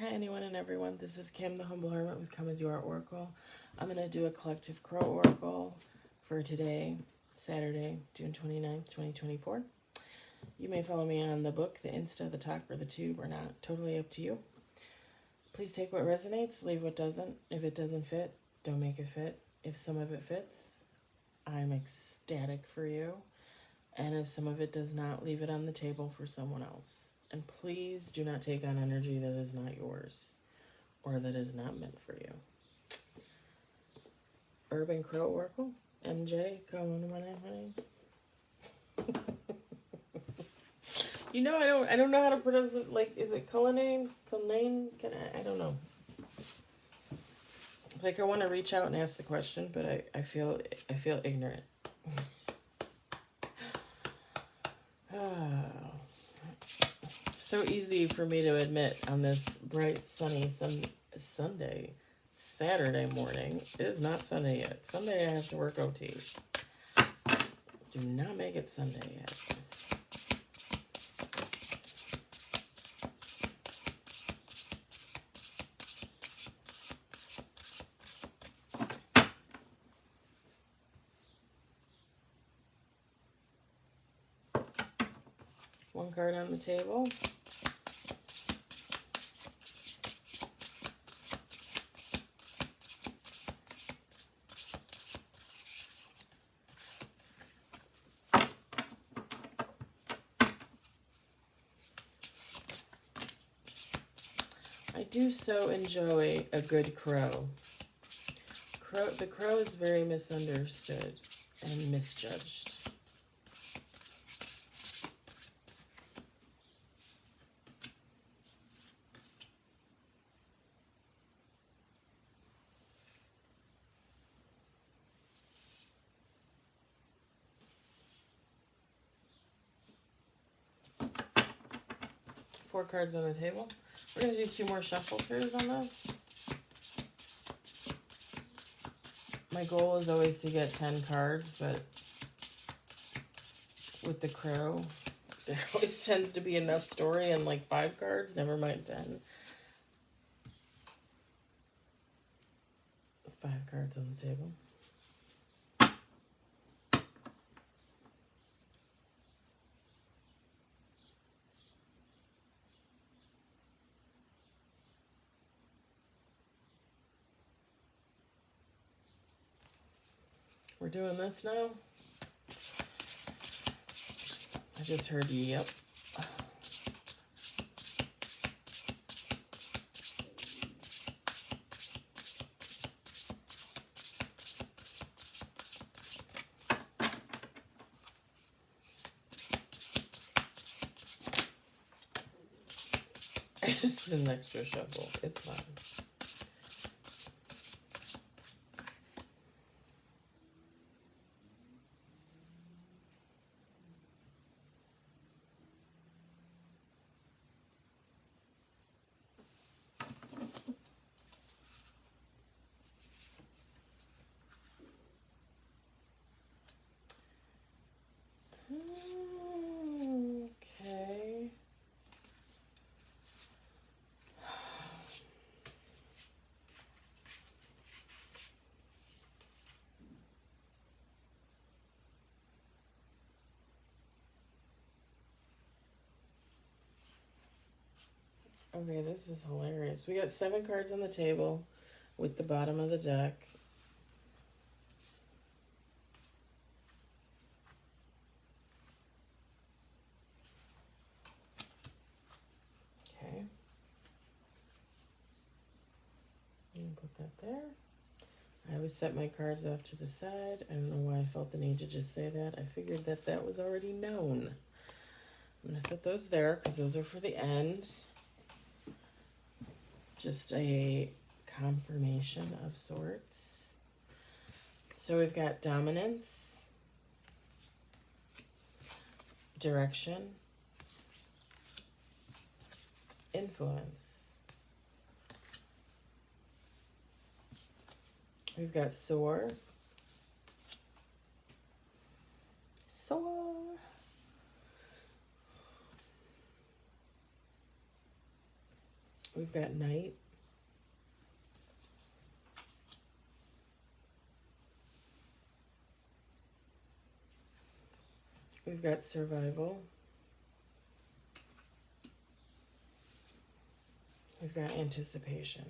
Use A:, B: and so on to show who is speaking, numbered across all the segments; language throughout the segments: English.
A: Hi, anyone and everyone. This is Kim, the Humble Hermit with Come As You Are Oracle. I'm going to do a collective crow oracle for today, Saturday, June 29th, 2024. You may follow me on the book, the Insta, the talk, or the tube, or not. Totally up to you. Please take what resonates, leave what doesn't. If it doesn't fit, don't make it fit. If some of it fits, I'm ecstatic for you. And if some of it does not, leave it on the table for someone else. And please do not take on energy that is not yours or that is not meant for you. Urban Crow Oracle, MJ, come on to my name, honey. You know, I don't know how to pronounce it. Like, is it Cullinane? Cullinane? I don't know. Like, I want to reach out and ask the question, but I feel ignorant. So easy for me to admit on this bright, sunny Saturday morning. It is not Sunday yet. Sunday I have to work OT. Do not make it Sunday yet. One card on the table. I do so enjoy a good crow. The crow is very misunderstood and misjudged. Four cards on the table. We're going to do two more shuffle throughs on this. My goal is always to get 10 cards, but with the crow, there always tends to be enough story and like 5 cards, never mind 10. 5 cards on the table. We're doing this now. I just heard yep. I just did an extra shuffle. It's fine. Okay. Okay, this is hilarious. We got 7 cards on the table with the bottom of the deck. Okay. Put that there. I always set my cards off to the side. I don't know why I felt the need to just say that. I figured that was already known. I'm going to set those there because those are for the end. Just a confirmation of sorts. So we've got dominance, direction, influence. We've got soar, We've got night. We've got survival. We've got anticipation.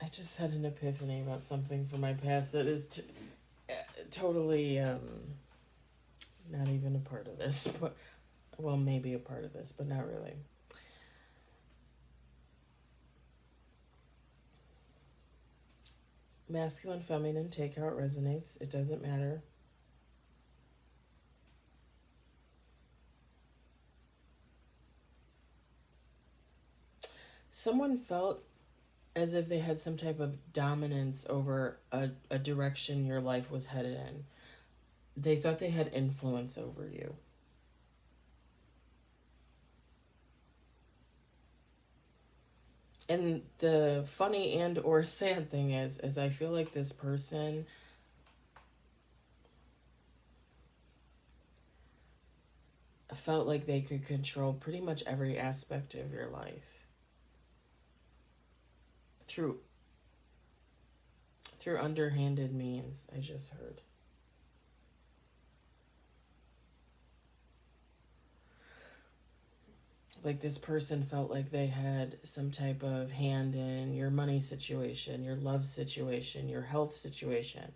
A: I just had an epiphany about something from my past that is totally not even a part of this, but well, maybe a part of this, but not really. Masculine, feminine, take how it resonates. It doesn't matter. Someone felt as if they had some type of dominance over a direction your life was headed in. They thought they had influence over you. And the funny and or sad thing is I feel like this person felt like they could control pretty much every aspect of your life through underhanded means, I just heard. Like this person felt like they had some type of hand in your money situation, your love situation, your health situation,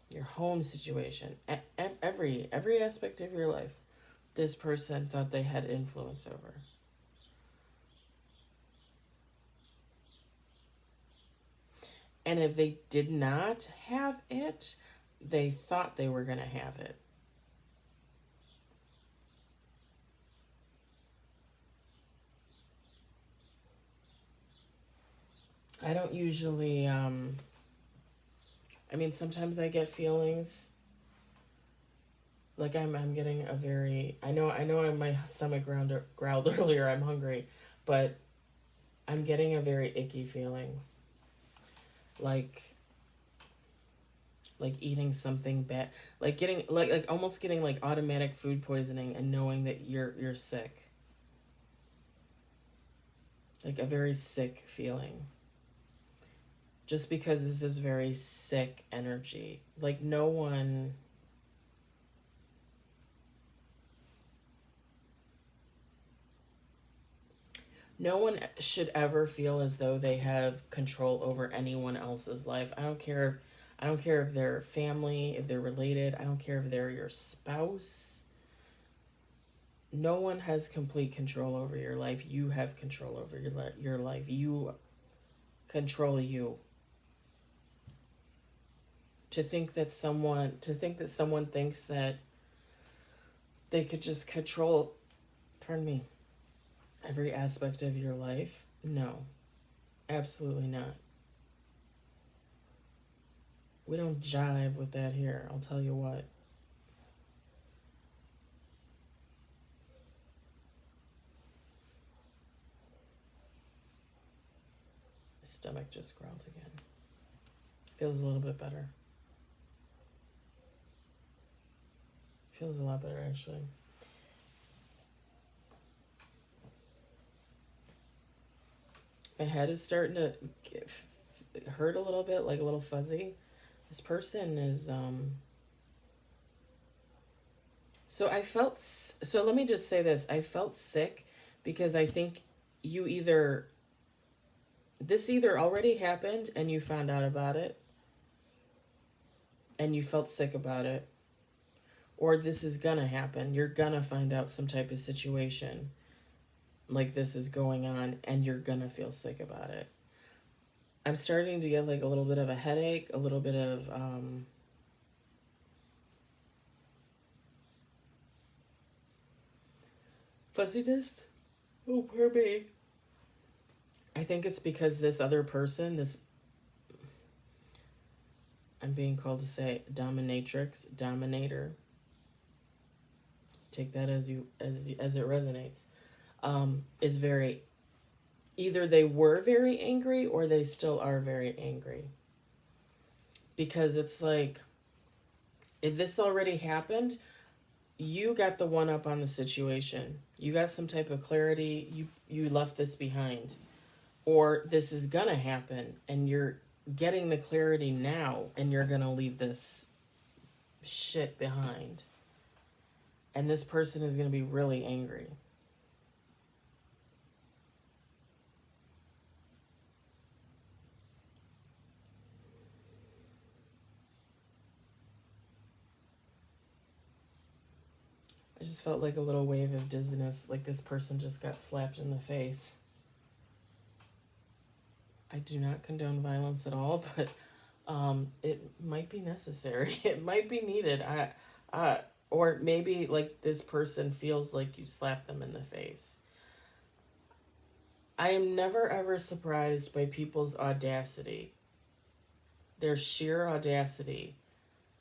A: your home situation, every aspect of your life. This person thought they had influence over. And if they did not have it, they thought they were going to have it. I don't usually, I mean, sometimes I get feelings like I'm getting a very, I know my stomach growled earlier, I'm hungry, but I'm getting a very icky feeling. Like eating something bad, like getting like almost getting like automatic food poisoning and knowing that you're sick. Like a very sick feeling. Just because this is very sick energy. Like no one should ever feel as though they have control over anyone else's life. I don't care if they're family, if they're related. I don't care if they're your spouse. No one has complete control over your life. You have control over your life. You control you. To think that someone thinks that they could just control, every aspect of your life. No, absolutely not. We don't jive with that here, I'll tell you what. My stomach just growled again. Feels a little bit better. Feels a lot better, actually. My head is starting to hurt a little bit, like a little fuzzy. This person is, so let me just say this. I felt sick because I think this either already happened and you found out about it and you felt sick about it, or this is gonna happen. You're gonna find out some type of situation like this is going on and you're gonna feel sick about it. I'm starting to get like a little bit of a headache, a little bit of fuzziness. Oh, poor me. I think it's because this other person, I'm being called to say dominatrix, dominator. Take that as it resonates. Is very, either they were very angry or they still are very angry. Because it's like, if this already happened, you got the one up on the situation. You got some type of clarity. You left this behind. Or this is gonna happen and you're getting the clarity now and you're gonna leave this shit behind. And this person is gonna be really angry. I just felt like a little wave of dizziness, like this person just got slapped in the face. I do not condone violence at all, but it might be necessary. It might be needed. Or maybe like this person feels like you slapped them in the face. I am never ever surprised by people's audacity, their sheer audacity,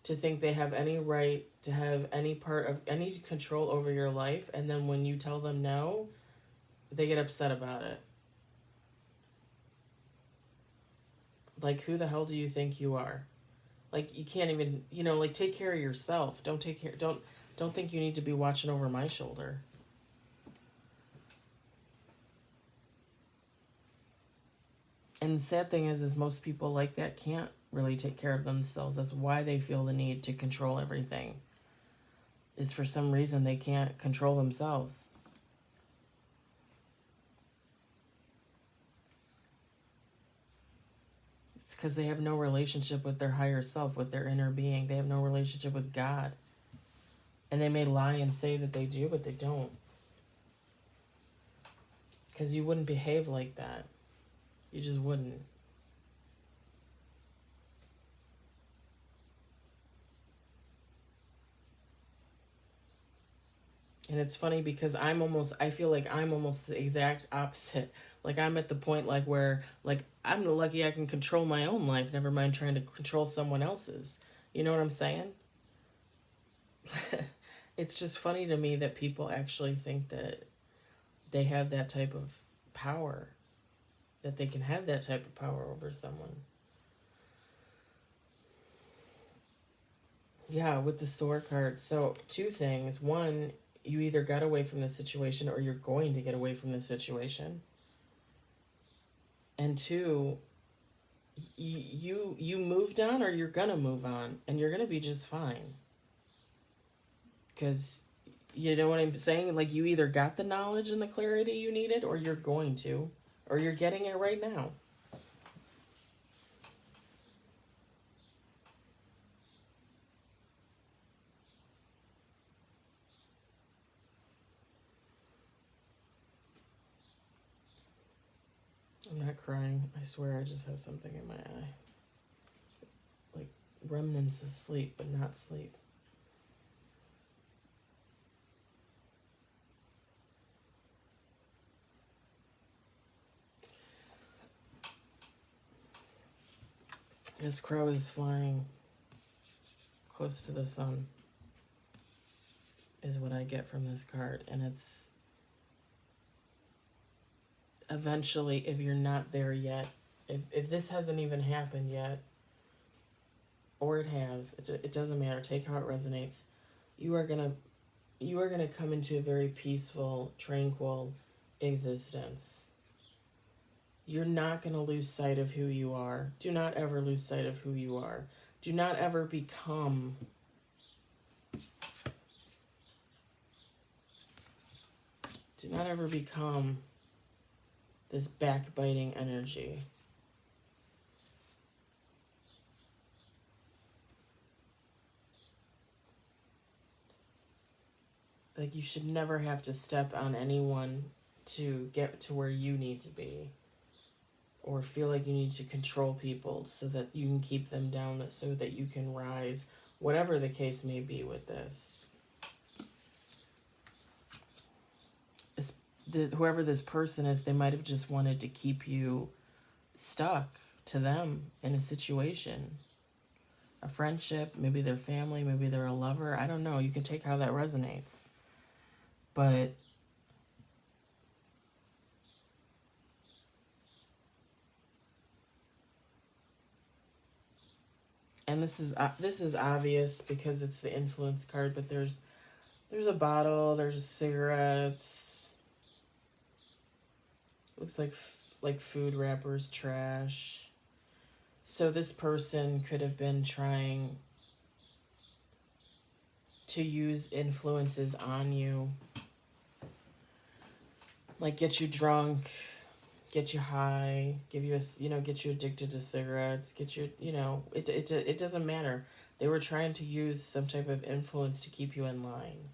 A: to think they have any right to have any part of any control over your life, and then when you tell them no, they get upset about it. Like, who the hell do you think you are? Like, you can't even, like, take care of yourself. Don't think you need to be watching over my shoulder. And the sad thing is most people like that can't really take care of themselves. That's why they feel the need to control everything. Is for some reason they can't control themselves. It's because they have no relationship with their higher self, with their inner being. They have no relationship with God. And they may lie and say that they do, but they don't. Because you wouldn't behave like that. You just wouldn't. And it's funny because I feel like I'm almost the exact opposite. Like, I'm at the point like where, like, I'm lucky I can control my own life, never mind trying to control someone else's. You know what I'm saying? It's just funny to me that people actually think that they have that type of power, that they can have that type of power over someone. Yeah, with the Soar card. So, two things. One, you either got away from the situation or you're going to get away from the situation. And two, you moved on or you're gonna move on and you're gonna be just fine. Because, you know what I'm saying? Like, you either got the knowledge and the clarity you needed or you're going to, or you're getting it right now. I'm not crying. I swear I just have something in my eye. Like remnants of sleep, but not sleep. This crow is flying close to the sun, is what I get from this card. And it's eventually, if you're not there yet, if this hasn't even happened yet, or it has, it doesn't matter. Take how it resonates. You are gonna come into a very peaceful, tranquil existence. You're not going to lose sight of who you are. Do not ever lose sight of who you are. Do not ever become this backbiting energy. Like, you should never have to step on anyone to get to where you need to be, or feel like you need to control people so that you can keep them down, so that you can rise, whatever the case may be with this. Whoever this person is, they might have just wanted to keep you stuck to them in a situation. a friendship, maybe they're family, maybe they're a lover. I don't know. You can take how that resonates. But and this is obvious because it's the influence card, but there's a bottle, there's cigarettes. Looks like food wrappers, trash. So this person could have been trying to use influences on you, like get you drunk, get you high, give you get you addicted to cigarettes, get you, it doesn't matter. They were trying to use some type of influence to keep you in line.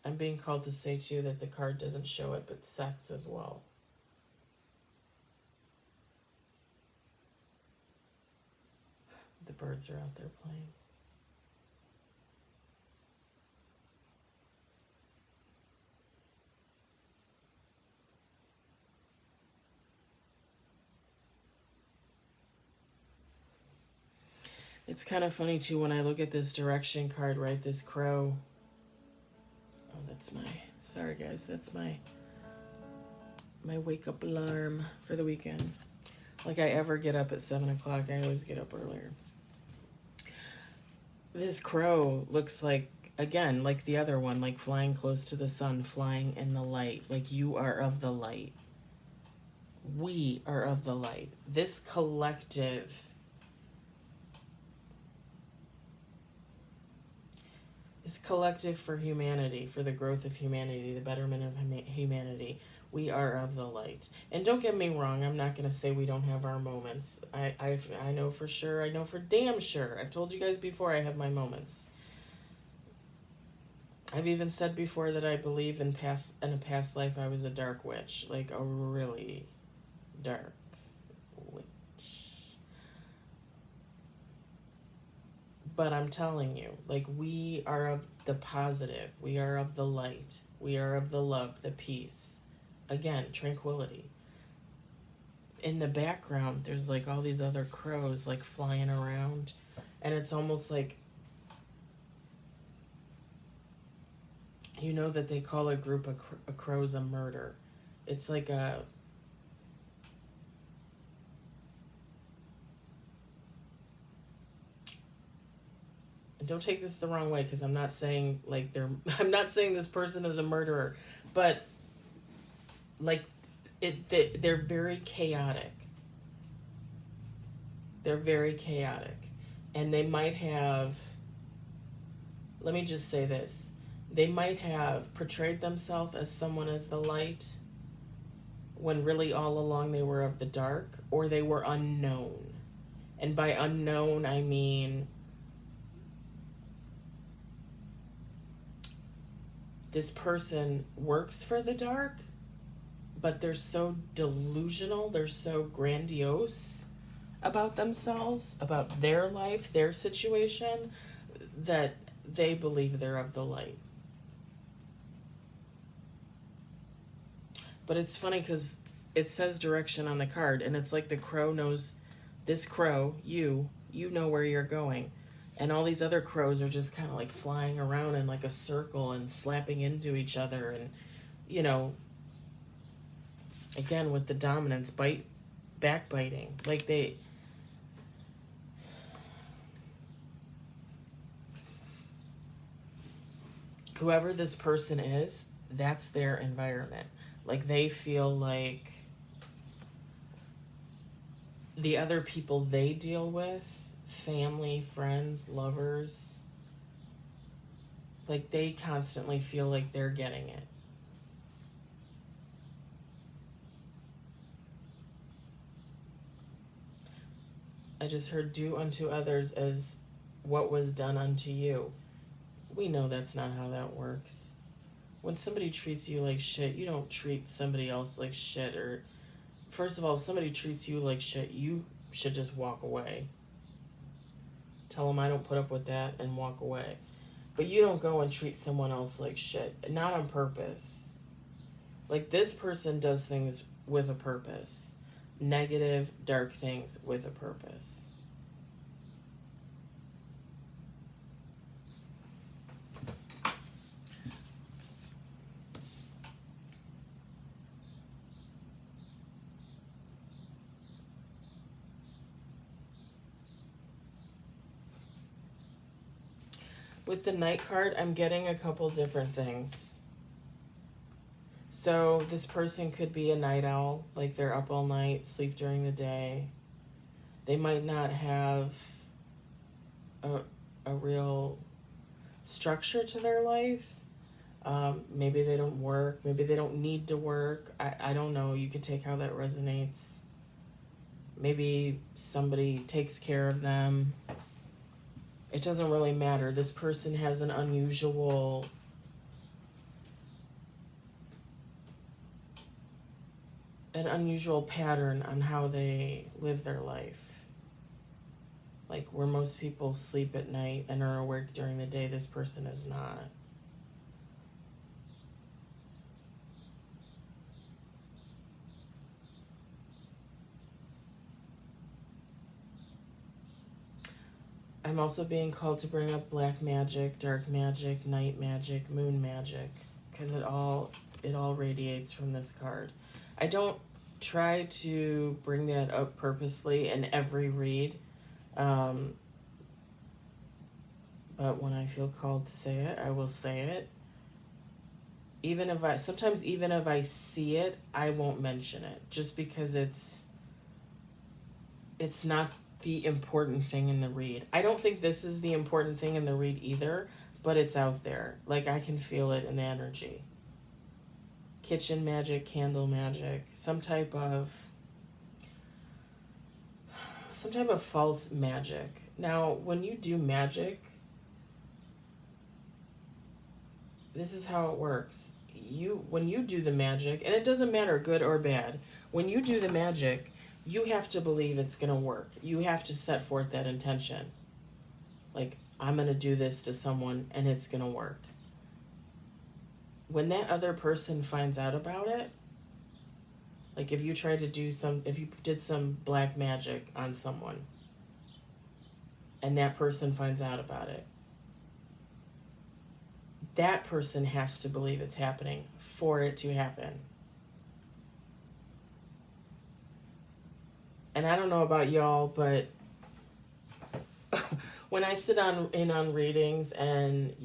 A: I'm being called to say to you that the card doesn't show it, but sex as well. The birds are out there playing. It's kind of funny too when I look at this direction card, right? This crow. Oh, sorry guys, that's my wake up alarm for the weekend. Like I ever get up at 7 o'clock, I always get up earlier. This crow looks like, again, like the other one, like flying close to the sun, flying in the light. Like you are of the light. We are of the light. This collective is collective for humanity, for the growth of humanity, the betterment of humanity. We are of the light. And don't get me wrong, I'm not going to say we don't have our moments. I know for sure, I know for damn sure. I've told you guys before I have my moments. I've even said before that I believe in a past life I was a dark witch, like a really dark witch. But I'm telling you, like we are of the positive, we are of the light, we are of the love, the peace. Again, tranquility. In the background, there's like all these other crows like flying around, and it's almost like, that they call a group of crows a murder. It's like a don't take this the wrong way, because I'm not saying like I'm not saying this person is a murderer, but like they're very chaotic. They're very chaotic. And they might have, let me just say this, they might have portrayed themselves as someone as the light when really all along they were of the dark, or they were unknown. And by unknown, I mean this person works for the dark, but they're so delusional, they're so grandiose about themselves, about their life, their situation, that they believe they're of the light. But it's funny because it says direction on the card, and it's like the crow knows, this crow, you know where you're going. And all these other crows are just kind of like flying around in like a circle and slapping into each other, and again with the dominance, backbiting, like whoever this person is, that's their environment. Like they feel like the other people they deal with, family, friends, lovers, like they constantly feel like they're getting it. I just heard, do unto others as what was done unto you. We know that's not how that works. When somebody treats you like shit, you don't treat somebody else like shit. Or, first of all, if somebody treats you like shit, you should just walk away. Tell them I don't put up with that and walk away. But you don't go and treat someone else like shit. Not on purpose. Like, this person does things with a purpose. Negative, dark things with a purpose. With the Knight card, I'm getting a couple different things. So this person could be a night owl, like they're up all night, sleep during the day. They might not have a real structure to their life. Maybe they don't work. Maybe they don't need to work. I don't know. You can take how that resonates. Maybe somebody takes care of them. It doesn't really matter. This person has an unusual pattern on how they live their life. Like, where most people sleep at night and are awake during the day, this person is not. I'm also being called to bring up black magic, dark magic, night magic, moon magic, because it all radiates from this card. I don't try to bring that up purposely in every read, but when I feel called to say it, I will say it. Even if I see it, I won't mention it, just because it's not the important thing in the read. I don't think this is the important thing in the read either, but it's out there. Like, I can feel it in the energy. Kitchen magic, candle magic, some type of false magic. Now, when you do magic, this is how it works. When you do the magic, and it doesn't matter good or bad, when you do the magic, you have to believe it's going to work. You have to set forth that intention. Like, I'm going to do this to someone and it's going to work. When that other person finds out about it, like if you did some black magic on someone and that person finds out about it, that person has to believe it's happening for it to happen. And I don't know about y'all, but when I sit in on readings and,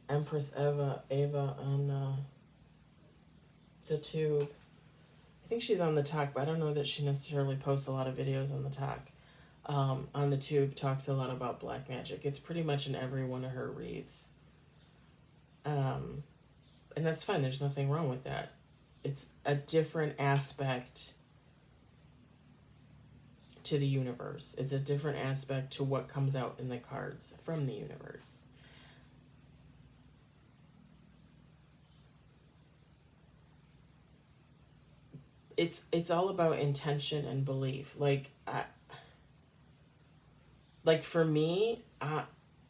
A: Empress Ava on the tube, I think she's on the talk, but I don't know that she necessarily posts a lot of videos on the talk. On the tube, talks a lot about black magic. It's pretty much in every one of her reads. And that's fine. There's nothing wrong with that. It's a different aspect to the universe. It's a different aspect to what comes out in the cards from the universe. It's all about intention and belief. Like for me,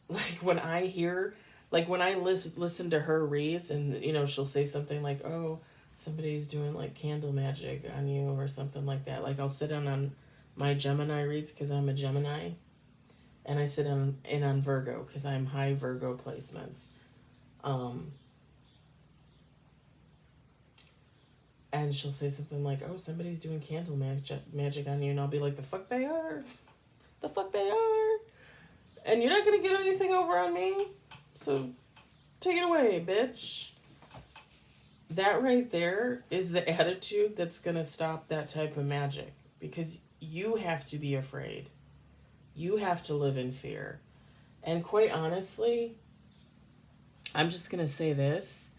A: like when I hear, like when I listen to her reads, and she'll say something like, "Oh, somebody's doing like candle magic on you," or something like that. Like, I'll sit in on my Gemini reads because I'm a Gemini, and I sit in on Virgo because I'm high Virgo placements. And she'll say something like, "Oh, somebody's doing candle magic on you," and I'll be like, "The fuck they are, the fuck they are, and you're not gonna get anything over on me, so take it away, bitch." That right there is the attitude that's going to stop that type of magic, because you have to be afraid. You have to live in fear. And quite honestly, I'm just going to say this.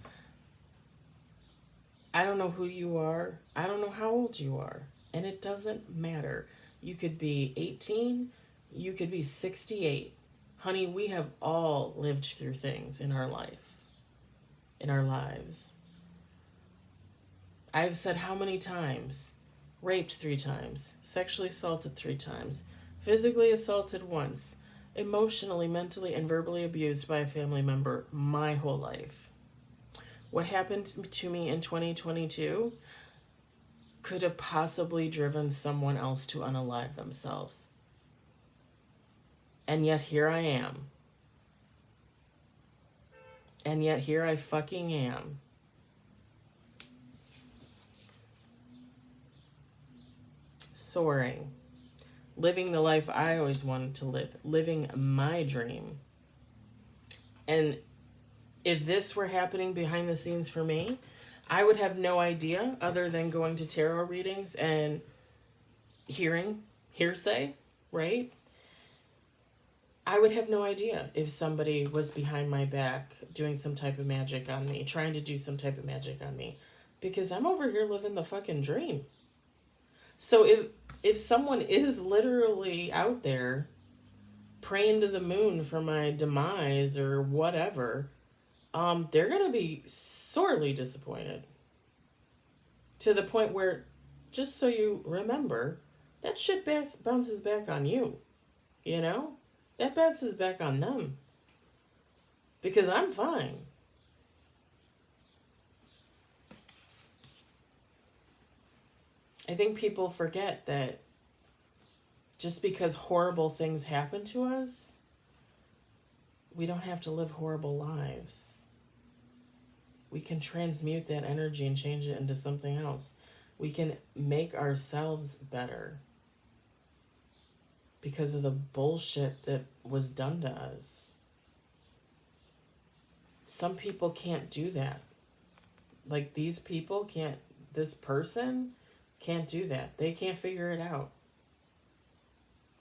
A: I don't know who you are. I don't know how old you are. And it doesn't matter. You could be 18. You could be 68. Honey, we have all lived through things in our life. In our lives. I've said how many times? Raped 3 times. Sexually assaulted 3 times. Physically assaulted once. emotionally, mentally, and verbally abused by a family member my whole life. What happened to me in 2022 could have possibly driven someone else to unalive themselves. And yet here I am. And yet here I fucking am. Soaring. Living the life I always wanted to live. Living my dream. And if this were happening behind the scenes for me, I would have no idea other than going to tarot readings and hearing hearsay, right? I would have no idea if somebody was behind my back doing some type of magic on me, trying to do some type of magic on me, because I'm over here living the fucking dream. So if someone is literally out there praying to the moon for my demise or whatever, they're going to be sorely disappointed. To the point where, just so you remember, that shit bounces back on you. You know? That bounces back on them. Because I'm fine. I think people forget that just because horrible things happen to us, we don't have to live horrible lives. We can transmute that energy and change it into something else. We can make ourselves better because of the bullshit that was done to us. Some people can't do that. Like these people can't, this person can't do that. They can't figure it out.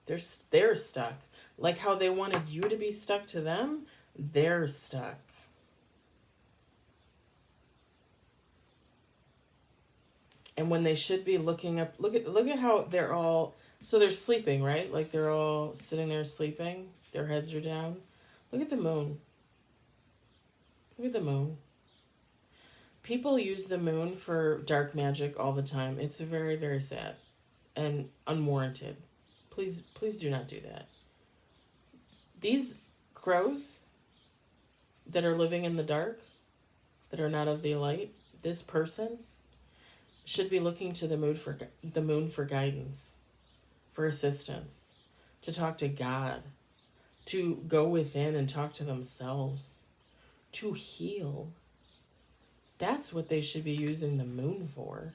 A: They're stuck. Like how they wanted you to be stuck to them, they're stuck. And when they should be looking up, look at how they're all, so they're sleeping, right? Like they're all sitting there sleeping. Their heads are down. Look at the moon. Look at the moon. People use the moon for dark magic all the time. It's very, very sad and unwarranted. Please do not do that. These crows that are living in the dark, that are not of the light, this person should be looking to the moon for guidance, for assistance, to talk to God, to go within and talk to themselves, to heal. That's what they should be using the moon for.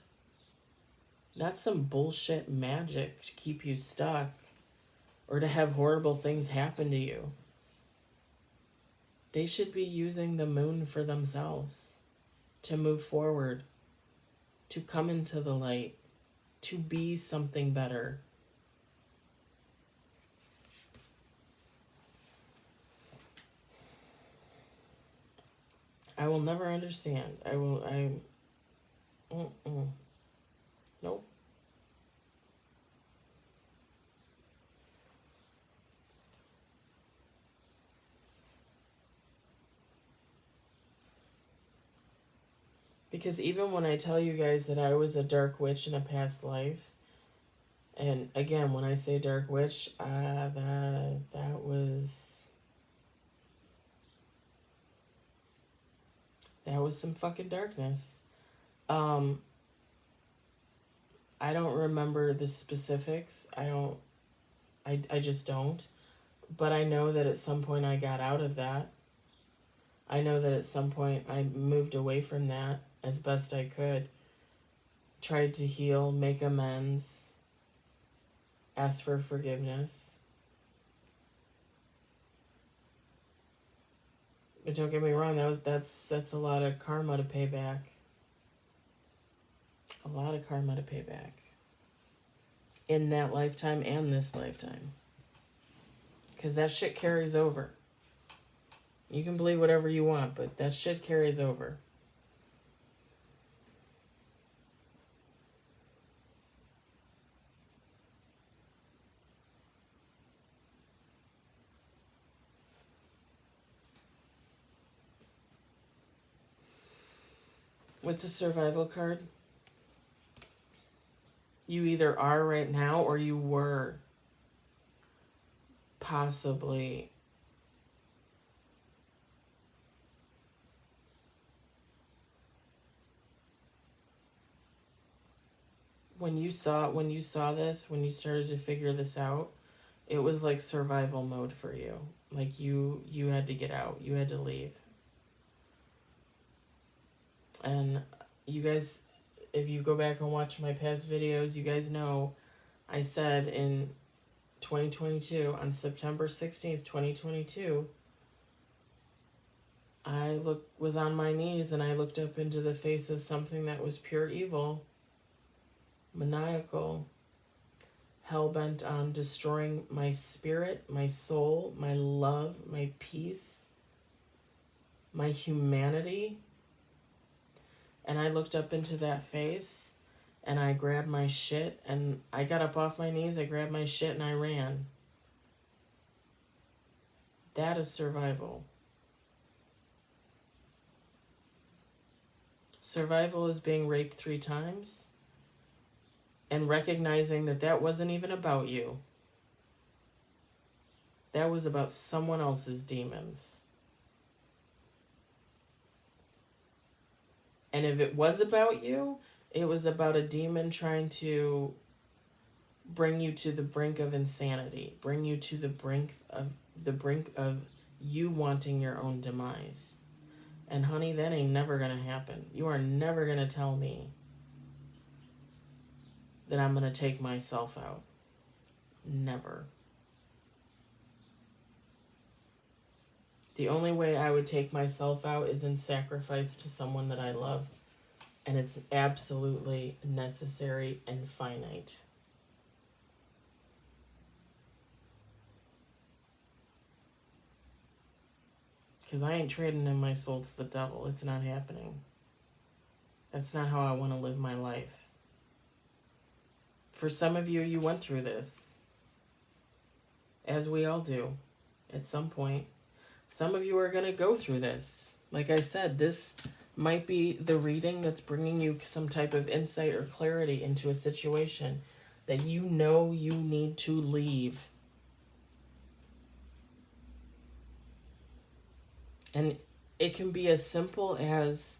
A: Not some bullshit magic to keep you stuck or to have horrible things happen to you. They should be using the moon for themselves, to move forward, to come into the light, to be something better. I will never understand. Nope. Because even when I tell you guys that I was a dark witch in a past life, and again, when I say dark witch, that was some fucking darkness. I don't remember the specifics. I just don't. But I know that at some point I got out of that. I know that at some point I moved away from that as best I could. Tried to heal, make amends, ask for forgiveness. But don't get me wrong, that's a lot of karma to pay back. A lot of karma to pay back. In that lifetime and this lifetime. Because that shit carries over. You can believe whatever you want, but that shit carries over. With the survival card, you either are right now or you were. possibly when you saw this, when you started to figure this out, it was like survival mode for you. Like you had to get out. You had to leave. And you guys, if you go back and watch my past videos, you guys know I said in 2022, on September 16th, 2022, I was on my knees and I looked up into the face of something that was pure evil, maniacal, hell-bent on destroying my spirit, my soul, my love, my peace, my humanity. And I looked up into that face and I grabbed my shit and I got up off my knees, I grabbed my shit and I ran. That is survival. Survival is being raped 3 times and recognizing that that wasn't even about you. That was about someone else's demons. And if it was about you, it was about a demon trying to bring you to the brink of insanity, bring you to the brink of you wanting your own demise. And honey, that ain't never gonna happen. You are never gonna tell me that I'm gonna take myself out. Never. The only way I would take myself out is in sacrifice to someone that I love. And it's absolutely necessary and finite. Because I ain't trading in my soul to the devil. It's not happening. That's not how I want to live my life. For some of you, you went through this. As we all do. At some point. Some of you are going to go through this. Like I said, this might be the reading that's bringing you some type of insight or clarity into a situation that you know you need to leave. And it can be as simple as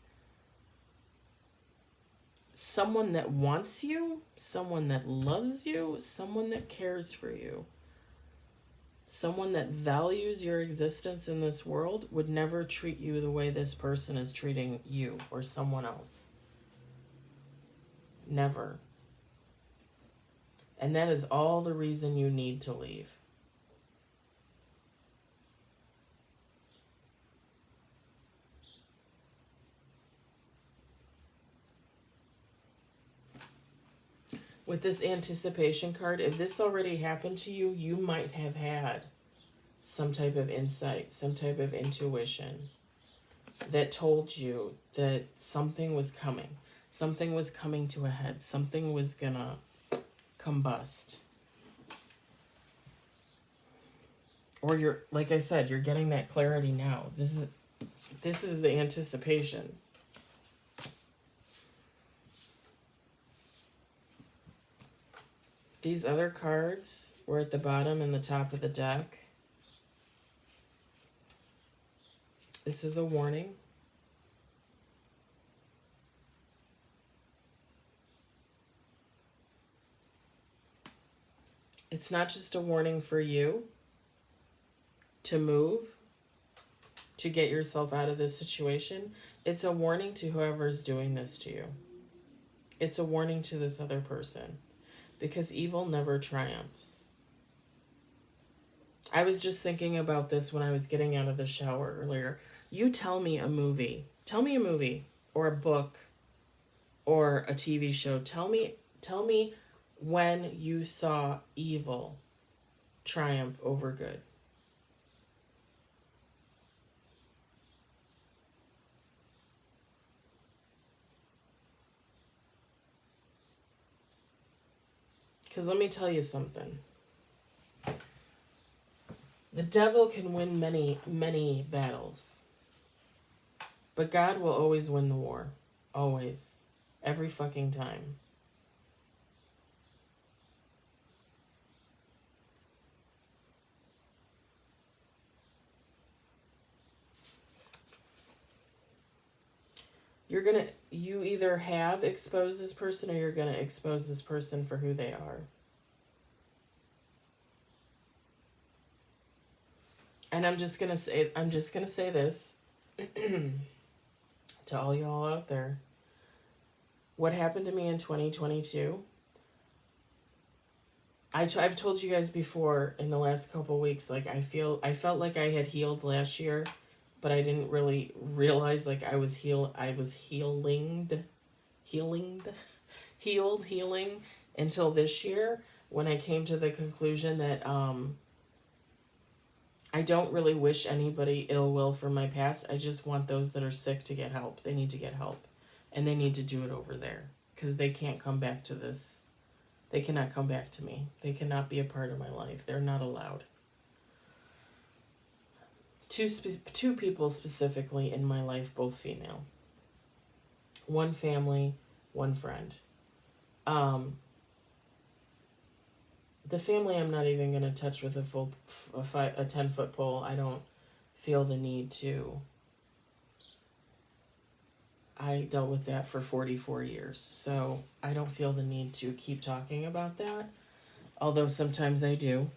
A: someone that wants you, someone that loves you, someone that cares for you. Someone that values your existence in this world would never treat you the way this person is treating you or someone else. Never. And that is all the reason you need to leave. With this anticipation card, if this already happened to you, you might have had some type of insight, some type of intuition that told you that something was coming. Something was coming to a head. Something was gonna combust. Or you're, like I said, you're getting that clarity now. This is the anticipation. These other cards were at the bottom and the top of the deck. This is a warning. It's not just a warning for you to move, to get yourself out of this situation. It's a warning to whoever's doing this to you. It's a warning to this other person. Because evil never triumphs. I was just thinking about this when I was getting out of the shower earlier. You tell me a movie. Tell me a movie or a book or a TV show. Tell me when you saw evil triumph over good. Because let me tell you something. The devil can win many, many battles. But God will always win the war. Always. Every fucking time. you either have exposed this person or you're gonna expose this person for who they are. And I'm just gonna say this to all y'all out there. What happened to me in 2022? I've told you guys before in the last couple weeks, like I felt like I had healed last year, but I didn't really realize like I was healing until this year, when I came to the conclusion that I don't really wish anybody ill will from my past. I just want those that are sick to get help. They need to get help, and they need to do it over there, because they can't come back to this. They cannot come back to me. They cannot be a part of my life. They're not allowed. Two people specifically in my life, both female. One family, one friend. The family I'm not even going to touch with a 10-foot pole. I don't feel the need to. I dealt with that for 44 years, so I don't feel the need to keep talking about that, although sometimes I do.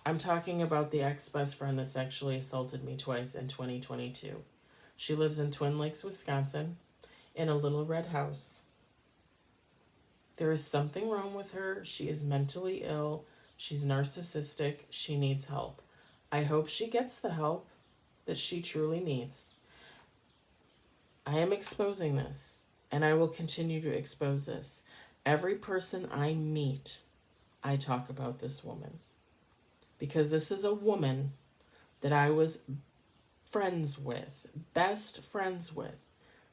A: I'm talking about the ex-best friend that sexually assaulted me twice in 2022. She lives in Twin Lakes, Wisconsin, in a little red house. There is something wrong with her. She is mentally ill. She's narcissistic. She needs help. I hope she gets the help that she truly needs. I am exposing this, and I will continue to expose this. Every person I meet, I talk about this woman. Because this is a woman that I was friends with, best friends with,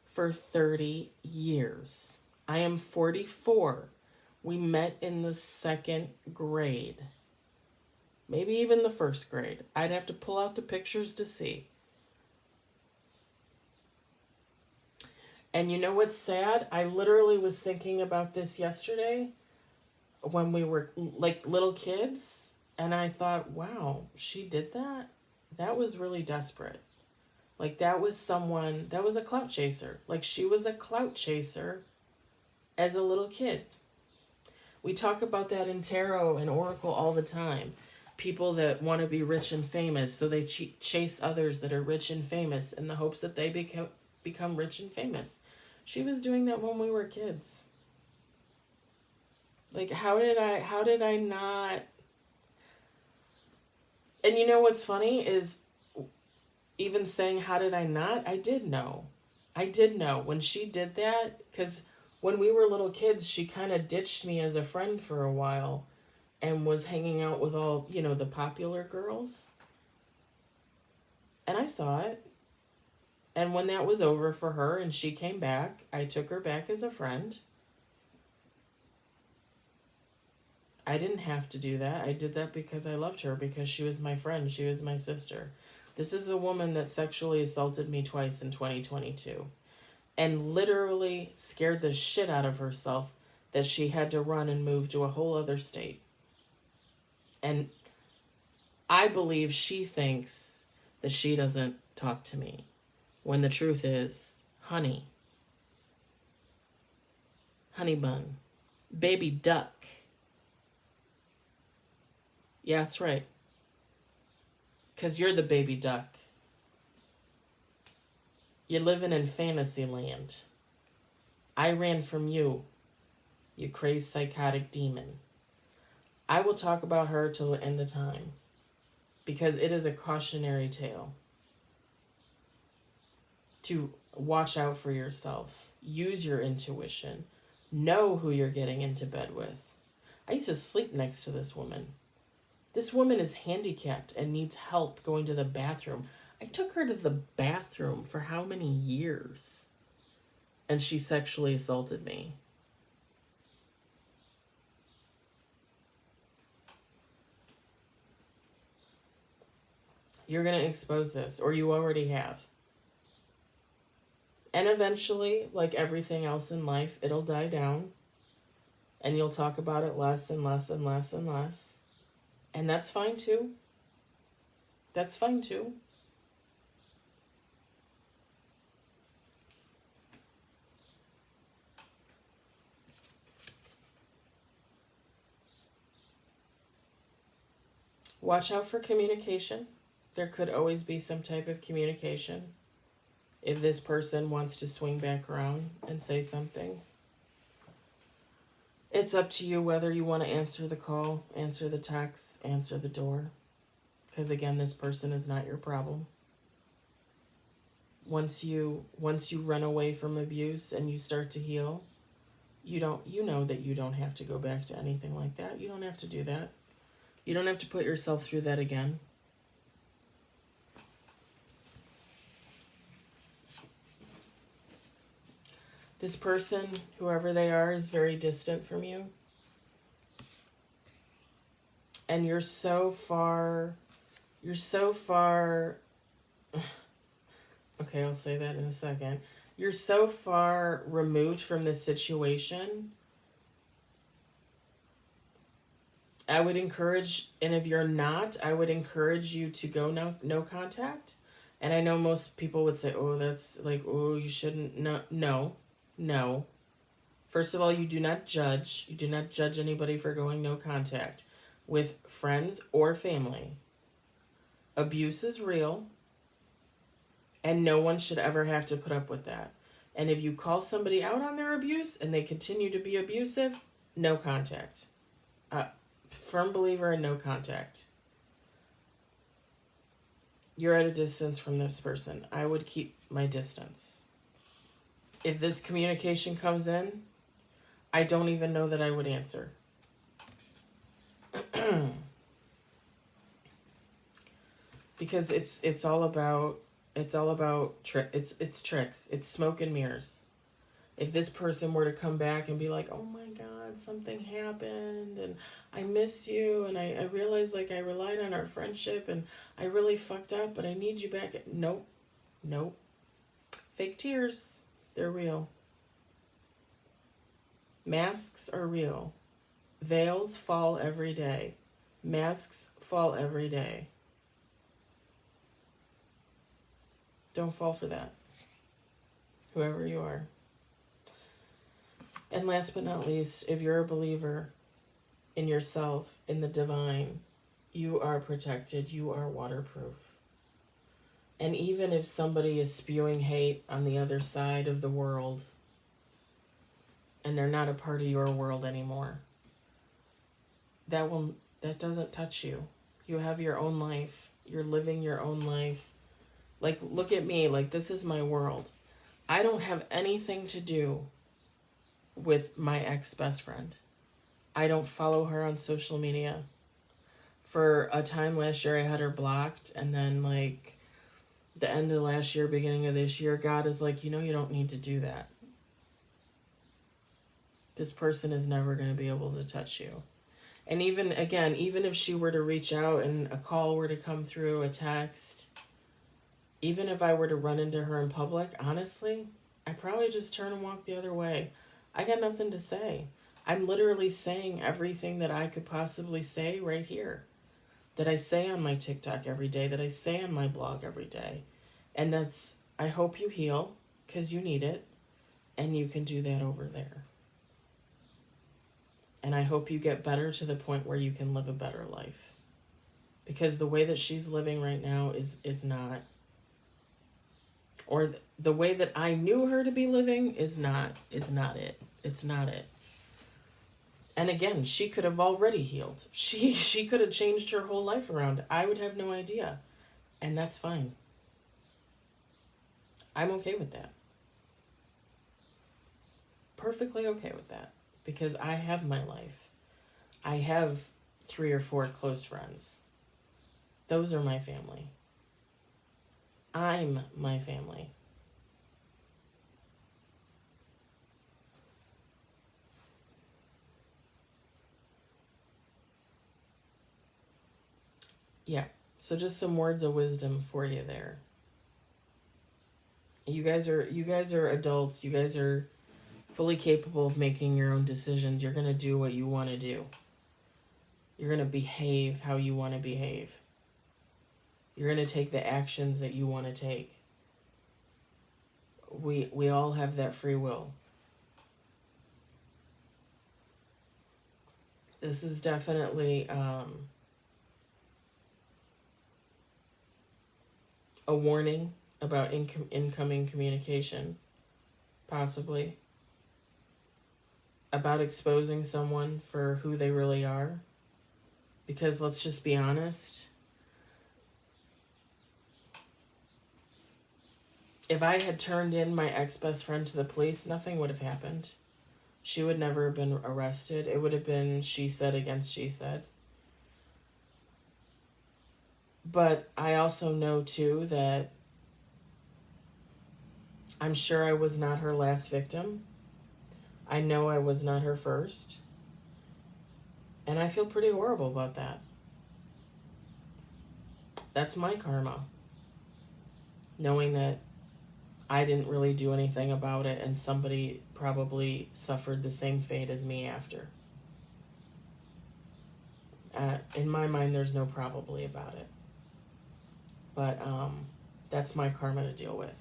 A: for 30 years. I am 44. We met in the second grade. Maybe even the first grade. I'd have to pull out the pictures to see. And you know what's sad? I literally was thinking about this yesterday when we were like little kids. And I thought, wow, she did that? That was really desperate. Like that was a clout chaser. Like she was a clout chaser as a little kid. We talk about that in tarot and oracle all the time. People that want to be rich and famous, so they chase others that are rich and famous in the hopes that they become rich and famous. She was doing that when we were kids. Like how did I not? And you know what's funny is, even saying how did I not? I did know. When she did that, because when we were little kids, she kind of ditched me as a friend for a while and was hanging out with all, the popular girls. And I saw it. And when that was over for her and she came back, I took her back as a friend. I didn't have to do that. I did that because I loved her, because she was my friend. She was my sister. This is the woman that sexually assaulted me twice in 2022. And literally scared the shit out of herself that she had to run and move to a whole other state. And I believe she thinks that she doesn't talk to me, when the truth is, honey bun, baby duck. Yeah, that's right. Because you're the baby duck. You're living in fantasy land. I ran from you, you crazed psychotic demon. I will talk about her till the end of time, because it is a cautionary tale. To watch out for yourself. Use your intuition. Know who you're getting into bed with. I used to sleep next to this woman. This woman is handicapped and needs help going to the bathroom. I took her to the bathroom for how many years? And she sexually assaulted me. You're going to expose this, or you already have. And eventually, like everything else in life, it'll die down. And you'll talk about it less and less and less and less. And that's fine too. That's fine too. Watch out for communication. There could always be some type of communication if this person wants to swing back around and say something. It's up to you whether you want to answer the call, answer the text, answer the door. Because again, this person is not your problem. Once you run away from abuse and you start to heal, you know that you don't have to go back to anything like that. You don't have to do that. You don't have to put yourself through that again. This person, whoever they are, is very distant from you. And you're so far, okay, I'll say that in a second. You're so far removed from this situation. I would encourage, and if you're not, I would encourage you to go no contact. And I know most people would say, oh, that's like, oh, you shouldn't. No. First of all, you do not judge. You do not judge anybody for going no contact with friends or family. Abuse is real, and no one should ever have to put up with that. And if you call somebody out on their abuse and they continue to be abusive, no contact. Firm believer in no contact. You're at a distance from this person. I would keep my distance. If this communication comes in, I don't even know that I would answer. Because it's all about tricks. It's smoke and mirrors. If this person were to come back and be like, oh my God, something happened and I miss you and I realized like I relied on our friendship and I really fucked up, but I need you back. Nope. Fake tears, they're real. Masks are real. Veils fall every day. Masks fall every day. Don't fall for that, whoever you are. And last but not least, if you're a believer in yourself, in the divine, you are protected, you are waterproof. And even if somebody is spewing hate on the other side of the world, and they're not a part of your world anymore, that doesn't touch you. You have your own life. You're living your own life. Like, look at me, like, this is my world. I don't have anything to do with my ex-best friend. I don't follow her on social media. For a time last year, I had her blocked, and then, like, the end of last year, beginning of this year, God is like, you don't need to do that. This person is never going to be able to touch you. And even if she were to reach out and a call were to come through, a text, even if I were to run into her in public, honestly, I'd probably just turn and walk the other way. I got nothing to say. I'm literally saying everything that I could possibly say right here. That I say on my TikTok every day, that I say on my blog every day. And I hope you heal, because you need it, and you can do that over there. And I hope you get better to the point where you can live a better life. Because the way that she's living right now is not, or the way that I knew her to be living is not it. It's not it. And again, she could have already healed. She could have changed her whole life around. I would have no idea. And that's fine. I'm okay with that. Perfectly okay with that. Because I have my life. I have 3 or 4 close friends. Those are my family. I'm my family. Yeah, so just some words of wisdom for you there. You guys are adults. You guys are fully capable of making your own decisions. You're going to do what you want to do. You're going to behave how you want to behave. You're going to take the actions that you want to take. We all have that free will. This is definitely a warning about incoming communication, possibly, about exposing someone for who they really are. Because let's just be honest, if I had turned in my ex-best friend to the police, nothing would have happened. She would never have been arrested. It would have been she said against she said. But I also know, too, that I'm sure I was not her last victim. I know I was not her first. And I feel pretty horrible about that. That's my karma. Knowing that I didn't really do anything about it and somebody probably suffered the same fate as me after. In my mind, there's no probably about it. But that's my karma to deal with.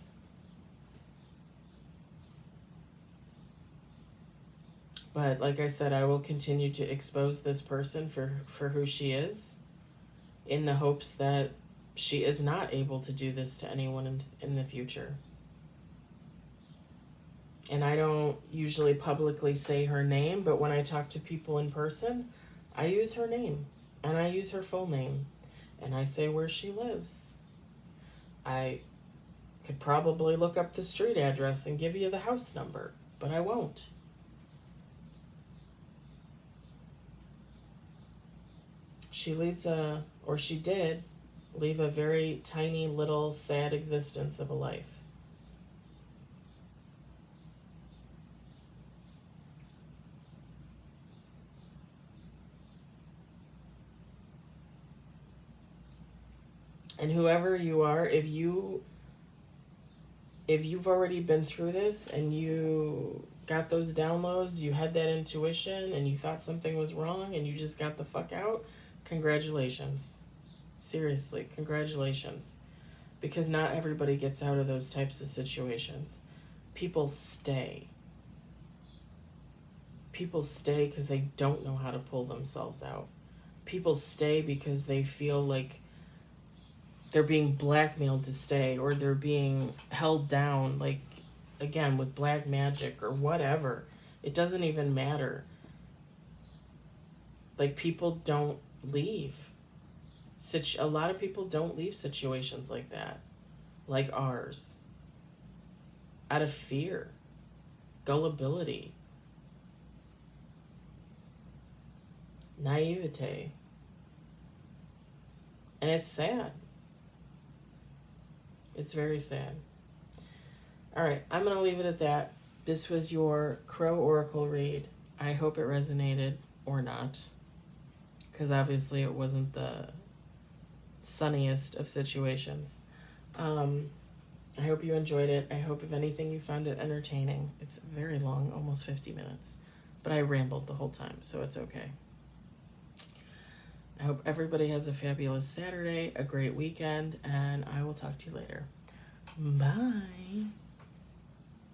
A: But like I said, I will continue to expose this person for who she is, in the hopes that she is not able to do this to anyone in the future. And I don't usually publicly say her name, but when I talk to people in person, I use her name, and I use her full name, and I say where she lives. I could probably look up the street address and give you the house number, but I won't. She did leave a very tiny little sad existence of a life. And whoever you are, if you've already been through this and you got those downloads, you had that intuition and you thought something was wrong and you just got the fuck out, congratulations. Seriously, congratulations. Because not everybody gets out of those types of situations. People stay. People stay because they don't know how to pull themselves out. People stay because they feel like they're being blackmailed to stay, or they're being held down, like, again, with black magic or whatever. It doesn't even matter. Like, people don't leave. A lot of people don't leave situations like that, like ours, out of fear, gullibility, naivete. And it's sad. It's very sad. All right, I'm going to leave it at that. This was your Crow Oracle read. I hope it resonated or not, because obviously it wasn't the sunniest of situations. I hope you enjoyed it. I hope, if anything, you found it entertaining. It's very long, almost 50 minutes, but I rambled the whole time, so it's okay. I hope everybody has a fabulous Saturday, a great weekend, and I will talk to you later. Bye.